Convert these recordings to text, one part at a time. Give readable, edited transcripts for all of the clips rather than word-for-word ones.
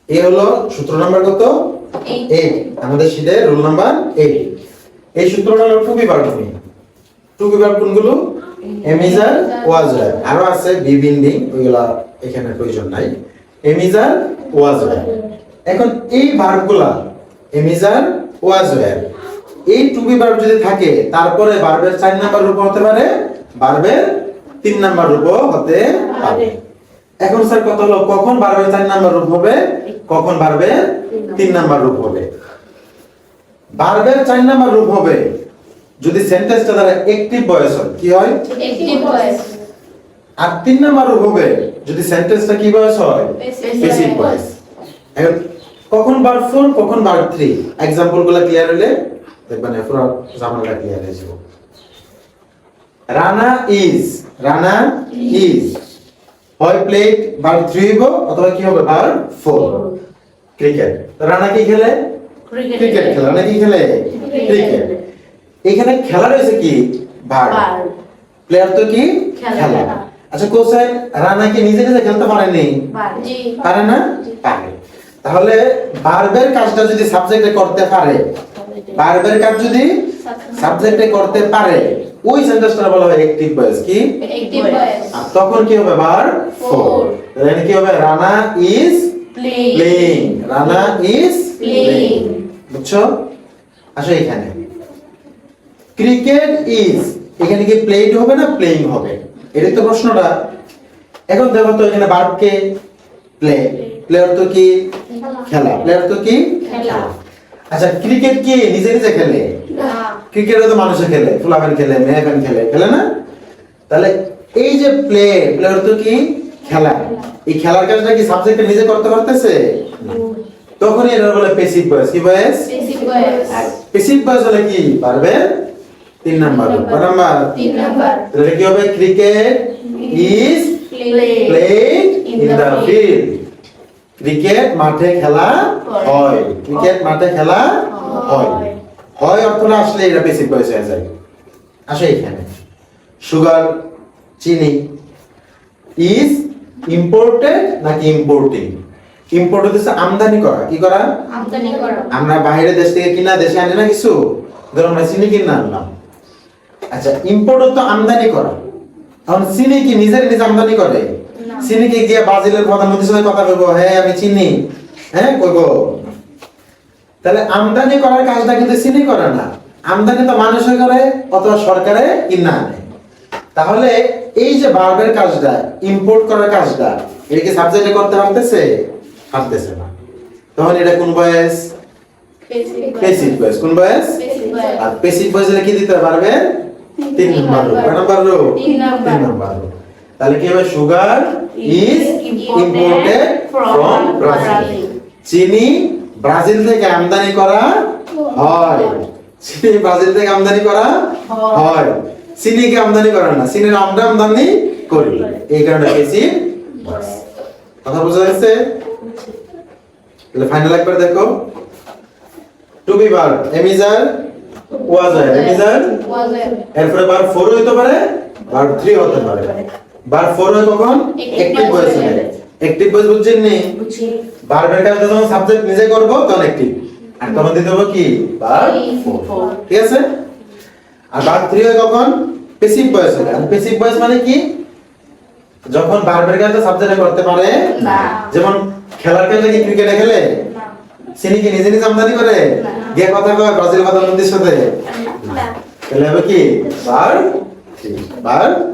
এই হলো সূত্র নাম্বার কত 8 আমাদের শীটে রুল নাম্বার 8 এই সূত্রটা হলো টু বি ভার্ব নিয়ে টু বি ভার্ব কোনগুলো am is are was were আরো আছে বি বিন্ডিং ওইগুলা এখানে প্রয়োজন নাই am is are was were এখন এই ভার্বগুলা am is are was were এই টু বি ভার্ব যদি থাকে তারপরে ভার্বের 4 নাম্বার রূপ হতে পারে ভার্বের 3 নাম্বার রূপ হতে পারে এখন স্যার কত হলো কখন ভার্বের 4 নাম্বার রূপ হবে কখন ভার্বের 3 নাম্বার রূপ হবে ভার্বের 4 নাম্বার রূপ হবে যদি সেন্টেন্সটা দ্বারা অ্যাক্টিভ ভয়েস হয় কি হয় অ্যাক্টিভ ভয়েস আর 3 নাম্বার রূপ হবে যদি সেন্টেন্সটা কি ভয়েস হয় প্যাসিভ ভয়েস এখন কখন ভার্ব 4 কখন ভার্ব 3 एग्जांपलগুলো ক্লিয়ার হলে দেখবেন পুরো জামাটা ক্লিয়ার হয়ে যাবে রানা ইজ হয় প্লেড ভার্ব 3 হবে অথবা কি হবে ভার্ব 4 ক্রিকেট রানা কি খেলে ক্রিকেট খেলে রানা কি খেলে ক্রিকেট এখানে খেলা রয়েছে কি ভার্ব প্লেয়ার তো কি খেলা আচ্ছা কোসেন রানা কি নিজে নিজে খেলতে পারেনি জি পারে না পারে তাহলে ভার্বের কাজটা যদি সাবজেক্টে করতে পারে ভার্বের কাজ যদি সাবজেক্টে করতে পারে ওই সেন্টেন্সটা বলা হয় অ্যাক্টিভ ভয়েস কি অ্যাক্টিভ ভয়েস আর তখন কি হবে ভার্ব 4 তাহলে কি হবে Rana is playing Rana is playing বুঝছো আসো এখানে ক্রিকেট ইজ এখানে কি প্লেড হবে না প্লেইং হবে এটাই তো প্রশ্নটা এখন দেখো তো এখানে ভার্ব কে প্লে প্লেয়ার তো কি খেলা প্লেয়ার তো কি খেলা আচ্ছা ক্রিকেট কি নিজে নিজে খেলে না ক্রিকেটও তো মানুষে খেলে ফুলাফান খেলে মেয়েফান খেলে খেলে না তাহলে এই যে প্লেয়ার তো কি খেলা এই খেলার কাজটা কি সাবজেক্ট নিজে করতে পারতেছে তখন এটা বলে প্যাসিভ ভয়েস কি voice passive voice passive voice হলে কি পারবে 3 নাম্বার কত নাম্বার 3 নাম্বার তাহলে কি হবে cricket is played in the field cricket মাঠে খেলা হয় ক্রিকেট মাঠে খেলা হয় হয় অর্থটা আসলে এটা প্যাসিভ ভয়েস হয়ে যায় আসে এখানে সুগার চিনি ইজ ইম্পোর্টেড নাকি ইম্পোর্টিং ইম্পোর্ট হচ্ছে আমদানি করা কি করা আমদানি করা আমরা বাইরে দেশ থেকে কিনা দেশে আনি না কিছু ধরো আমরা চিনি কিনা আনলাম আচ্ছা ইম্পোর্ট তো আমদানি করা এখন চিনি কি নিজে আমদানি করে চিনি কি গিয়ে ব্রাজিলের প্রধানমন্ত্রীর সাথে কথা বলবো হ্যাঁ আমি চিনি হ্যাঁ কইবো তাহলে আমদানি করার কাজটা কিন্তু চিনি করে না আমদানি তো মানুষে করে অথবা সরকারে কিনা আনে তাহলে এই যে ভার্বের কাজটা ইম্পোর্ট করার কাজটা এটা কি সাবজেক্টে করতে পারতেছে না তখন এটা কোন ভয়েস প্যাসিভ ভয়েস কোন ভয়েস আর প্যাসিভ ভয়েস কি দিতে পারবে 3 নাম্বার রূপ কত নাম্বার রূপ 3 নাম্বার রূপ তাহলে কি হবে sugar is imported from Brazil চিনি ব্রাজিল থেকে আমদানি করা হয় চিনি ব্রাজিল থেকে আমদানি করা হয় চিনিকে আমদানি করে না চিনির আমরা আমদানি করি এই কারণে প্যাসিভ ভয়েস কথা বোঝা যাচ্ছে তাহলে ফাইনাল একবার দেখো to be verb am is are was are am is are এরপরে ভার্ব 4 হতে পারে ভার্ব 3 হতে পারে ভার্ব 4 হয় কখন অ্যাক্টিভ ভয়েস হবে অ্যাক্টিভ ভয়েস বুঝছেন নি বুঝি ভার্বের কাজটা যখন সাবজেক্ট নিজে করব তখন অ্যাক্টিভ আর তখন দিতে হবে কি ভার্ব 4 ঠিক আছে আর ভার্ব 3 হয় কখন প্যাসিভ ভয়েস হবে আর প্যাসিভ ভয়েস মানে কি যখন ভার্বের কাজটা সাবজেক্টে করতে পারে না যেমন খেলার কাজে কি ক্রিকেটে খেলে চিনি কি নিজে নিজে আমদানি করে গিয়ে কথা কয় ব্রাজিল প্রধানমন্ত্রীর সাথে না তাহলে হবে কি ভার্ব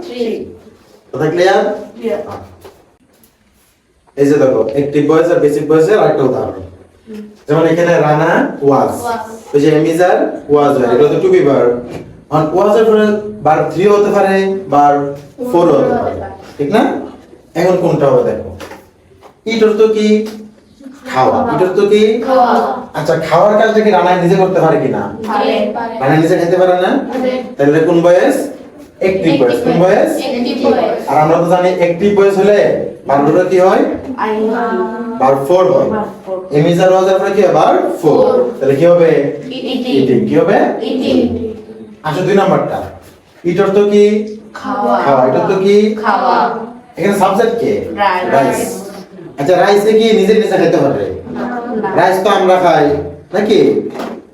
3 কথা ক্লিয়ার এই যে দেখো অ্যাক্টিভ ভয়েস আর প্যাসিভ ভয়েসের আরেকটা উদাহরণ যেমন এখানে রানা ওয়াজ ওই যে এম ইজ আর ওয়াজ হয় এটা তো টু বি ভার্ব অন ওয়াজ এর পরে ভার্ব 3 হতে পারে ভার্ব 4 হতে পারে ঠিক না এখন কোনটা হবে দেখো ইটর তো কি খাওয়া ইটর তো কি খাওয়া আচ্ছা খাওয়ার কাজটা কি রানা নিজে করতে পারে কিনা পারে রানা নিজে খেতে পারে না তাহলে কোন ভয়েস অ্যাক্টিভ ভয়েস কোন ভয়েস অ্যাক্টিভ ভয়েস আর আমরা তো জানি অ্যাক্টিভ ভয়েস হলে ভার্বটা কি হয় ভার্ব 4 হয় এম ইজ আর ওয়াজ এর পরে কি হবে ভার্ব 4 তাহলে কি হবে ইটিং কি হবে ইটিং আসো 2 নাম্বারটা ইটর তো কি খাওয়া খাওয়া এটা তো কি খাওয়া এখানে সাবজেক্ট কে Rice. রাইস আচ্ছা রাইসে কি নিজে নিজে খাইতে পারে? রাইস তো আমরা খাই নাকি?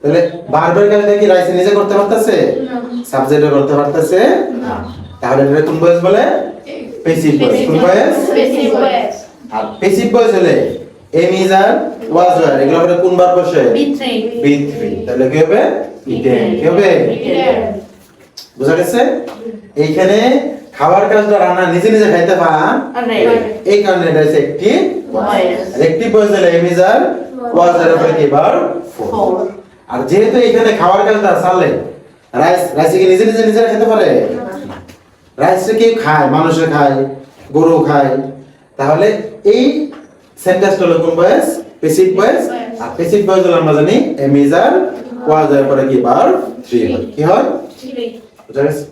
তাহলে ভার্বের কাজটা কি রাইসে নিজে করতে পারতেছে? সাবজেক্টে করতে পারতেছে না। তাহলে এটা কোন ভয়েস বলে? Passive voice. কোন ভয়েস? Passive voice. আর প্যাসিভ ভয়েস হলে am is are was were এগুলো হবে কোন বার বসে? B3. B3 তাহলে কি হবে? ইটেন। কি হবে? Eaten. বুঝা গেছে? এইখানে খাবার কাজটা রান্না নিজে নিজে খাইতে পান এই কারণে এটা হচ্ছে একটি একটি ভয়েস হলে am is are was were হবে কি বার? আর যেহেতু এখানে খাবার কাজটা চালে রাইস কি নিজে নিজে নিজে খেতে পারে? রাইস কি খায়? মানুষে খায়, গরু খায়। তাহলে এই সেন্টেন্সটা হলো কোন ভয়েস? Passive voice. আর প্যাসিভ ভয়েস হলো আমরা জানি এম ইজ আর ওয়াজ এর পরে কি বার 3 হয়। কি হয়? Three. বুঝা গেছে?